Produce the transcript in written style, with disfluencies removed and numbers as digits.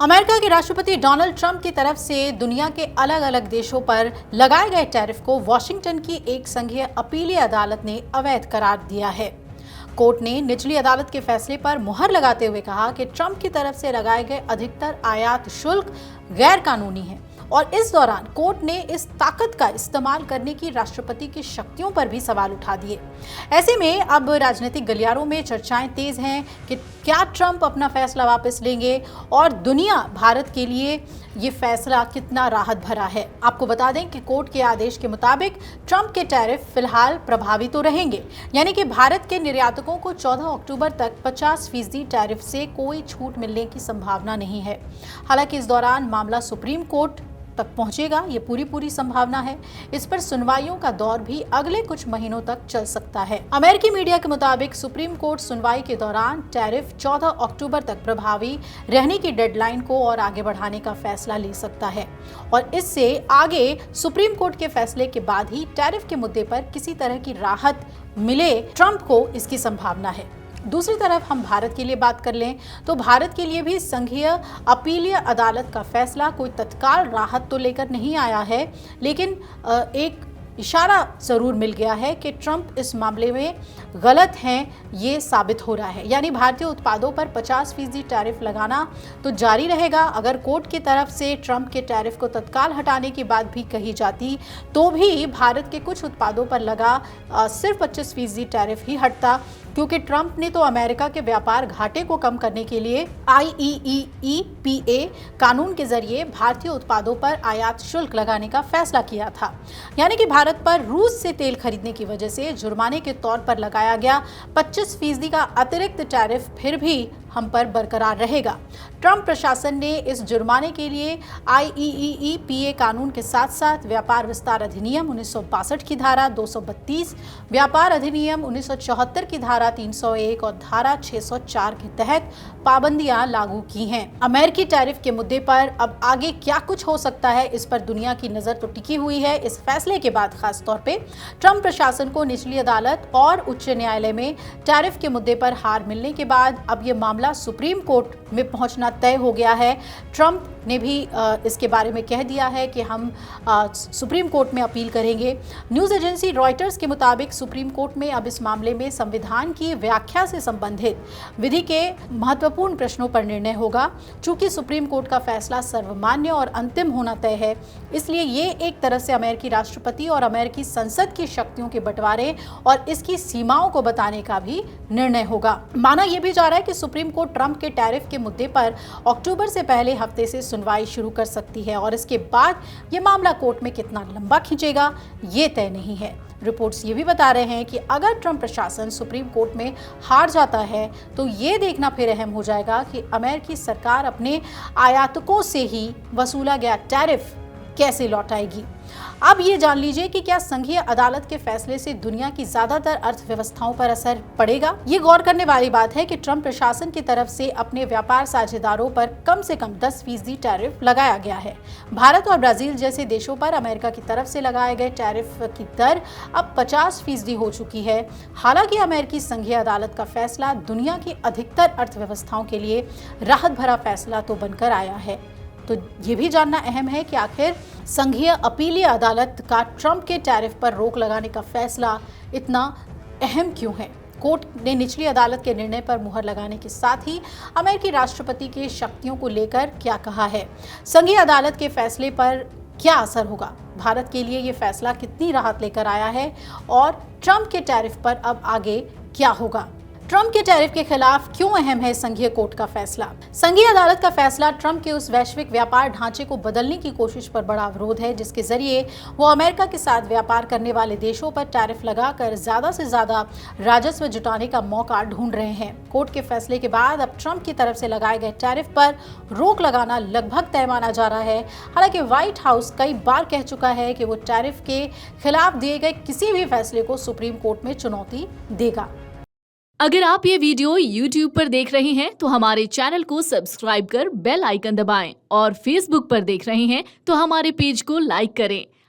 America के राष्ट्रपति Donald Trump की तरफ से दुनिया के अलग अलग देशों पर लगाए गए टैरिफ को वॉशिंगटन की एक संघीय अपीलीय अदालत ने अवैध करार दिया है। कोर्ट ने निचली अदालत के फैसले पर मुहर लगाते हुए कहा कि ट्रंप की तरफ से लगाए गए अधिकतर आयात शुल्क गैर कानूनी है और इस दौरान कोर्ट ने इस ताकत का इस्तेमाल करने की राष्ट्रपति की शक्तियों पर भी सवाल उठा दिए। ऐसे में अब राजनीतिक गलियारों में चर्चाएं तेज हैं कि क्या ट्रंप अपना फैसला वापस लेंगे और दुनिया भारत के लिए ये फैसला कितना राहत भरा है। आपको बता दें कि कोर्ट के आदेश के मुताबिक ट्रंप के टैरिफ फिलहाल प्रभावी तो रहेंगे, यानी कि भारत के निर्यातकों को 14 अक्टूबर तक 50% टैरिफ से कोई छूट मिलने की संभावना नहीं है। हालांकि इस दौरान मामला सुप्रीम कोर्ट तक पहुंचेगा, ये पूरी संभावना है। इस पर सुनवाइयों का दौर भी अगले कुछ महीनों तक चल सकता है। अमेरिकी मीडिया के मुताबिक सुप्रीम कोर्ट सुनवाई के दौरान टैरिफ 14 अक्टूबर तक प्रभावी रहने की डेडलाइन को और आगे बढ़ाने का फैसला ले सकता है और इससे आगे सुप्रीम कोर्ट के फैसले के बाद ही टैरिफ के मुद्दे पर किसी तरह की राहत मिले ट्रंप को, इसकी संभावना है। दूसरी तरफ हम भारत के लिए बात कर लें तो भारत के लिए भी संघीय अपीलीय अदालत का फैसला कोई तत्काल राहत तो लेकर नहीं आया है, लेकिन एक इशारा जरूर मिल गया है कि ट्रंप इस मामले में गलत हैं, ये साबित हो रहा है। यानी भारतीय उत्पादों पर 50% टैरिफ लगाना तो जारी रहेगा। अगर कोर्ट की तरफ से ट्रंप के टैरिफ को तत्काल हटाने की बात भी कही जाती तो भी भारत के कुछ उत्पादों पर लगा सिर्फ 25% टैरिफ ही हटता, क्योंकि ट्रंप ने तो अमेरिका के व्यापार घाटे को कम करने के लिए IEEPA कानून के जरिए भारतीय उत्पादों पर आयात शुल्क लगाने का फैसला किया था। यानी कि भारत पर रूस से तेल खरीदने की वजह से जुर्माने के तौर पर लगाया गया 25% का अतिरिक्त टैरिफ फिर भी हम पर बरकरार रहेगा। ट्रंप प्रशासन ने इस जुर्माने के लिए IEEPA कानून के साथ साथ व्यापार विस्तार अधिनियम 1962 की धारा 232, व्यापार अधिनियम 1974 की धारा 301 और धारा 604 के तहत पाबंदियां लागू की हैं। अमेरिकी टैरिफ के मुद्दे पर अब आगे क्या कुछ हो सकता है, इस पर दुनिया की नजर तो टिकी हुई है। इस फैसले के बाद खास तौर पे ट्रंप प्रशासन को निचली अदालत और उच्च न्यायालय में टैरिफ के मुद्दे पर हार मिलने के बाद अब ये मामला सुप्रीम कोर्ट में पहुंचना तय हो गया है। ट्रंप ने भी इसके बारे में कह दिया है कि हम सुप्रीम कोर्ट में अपील करेंगे। न्यूज़ एजेंसी रॉयटर्स के मुताबिक सुप्रीम कोर्ट में अब इस मामले में संविधान की व्याख्या से संबंधित विधि के महत्वपूर्ण प्रश्नों पर निर्णय होगा। चूंकि सुप्रीम कोर्ट का फैसला सर्वमान्य और अंतिम होना तय है, इसलिए ये एक तरह से अमेरिकी राष्ट्रपति और अमेरिकी संसद की शक्तियों के बंटवारे और इसकी सीमाओं को बताने का भी निर्णय होगा। माना यह भी जा रहा है कि सुप्रीम कोर्ट ट्रंप के टैरिफ के मुद्दे पर अक्टूबर से पहले हफ्ते से सुनवाई शुरू कर सकती है और इसके बाद ये मामला कोर्ट में कितना लंबा खींचेगा ये तय नहीं है। रिपोर्ट्स ये भी बता रहे हैं कि अगर ट्रंप प्रशासन सुप्रीम कोर्ट में हार जाता है तो ये देखना फिर अहम हो जाएगा कि अमेरिकी सरकार अपने आयातकों से ही वसूला गया टैरिफ कैसे लौटाएगी। अब ये जान लीजिए कि क्या संघीय अदालत के फैसले से दुनिया की ज्यादातर अर्थव्यवस्थाओं पर असर पड़ेगा। ये गौर करने वाली बात है कि ट्रंप प्रशासन की तरफ से अपने व्यापार साझेदारों पर कम से कम 10% टैरिफ लगाया गया है। भारत और ब्राजील जैसे देशों पर अमेरिका की तरफ से लगाए गए टैरिफ की दर अब 50% हो चुकी है। हालांकि अमेरिकी संघीय अदालत का फैसला दुनिया की अधिकतर अर्थव्यवस्थाओं के लिए राहत भरा फैसला तो बनकर आया है। तो ये भी जानना अहम है कि आखिर संघीय अपीलीय अदालत का ट्रंप के टैरिफ पर रोक लगाने का फैसला इतना अहम क्यों है। कोर्ट ने निचली अदालत के निर्णय पर मुहर लगाने के साथ ही अमेरिकी राष्ट्रपति की शक्तियों को लेकर क्या कहा है। संघीय अदालत के फैसले पर क्या असर होगा, भारत के लिए ये फैसला कितनी राहत लेकर आया है और ट्रंप के टैरिफ पर अब आगे क्या होगा। ट्रंप के टैरिफ के खिलाफ क्यों अहम है संघीय कोर्ट का फैसला। संघीय अदालत का फैसला ट्रंप के उस वैश्विक व्यापार ढांचे को बदलने की कोशिश पर बड़ा अवरोध है जिसके जरिए वो अमेरिका के साथ व्यापार करने वाले देशों पर टैरिफ लगाकर ज्यादा से ज्यादा राजस्व जुटाने का मौका ढूंढ रहे हैं। कोर्ट के फैसले के बाद अब ट्रंप की तरफ से लगाए गए टैरिफ पर रोक लगाना लगभग तय माना जा रहा है। हालांकि व्हाइट हाउस कई बार कह चुका है कि वो टैरिफ के खिलाफ दिए गए किसी भी फैसले को सुप्रीम कोर्ट में चुनौती देगा। अगर आप ये वीडियो YouTube पर देख रहे हैं तो हमारे चैनल को सब्सक्राइब कर बेल आइकन दबाएं और Facebook पर देख रहे हैं तो हमारे पेज को लाइक करें।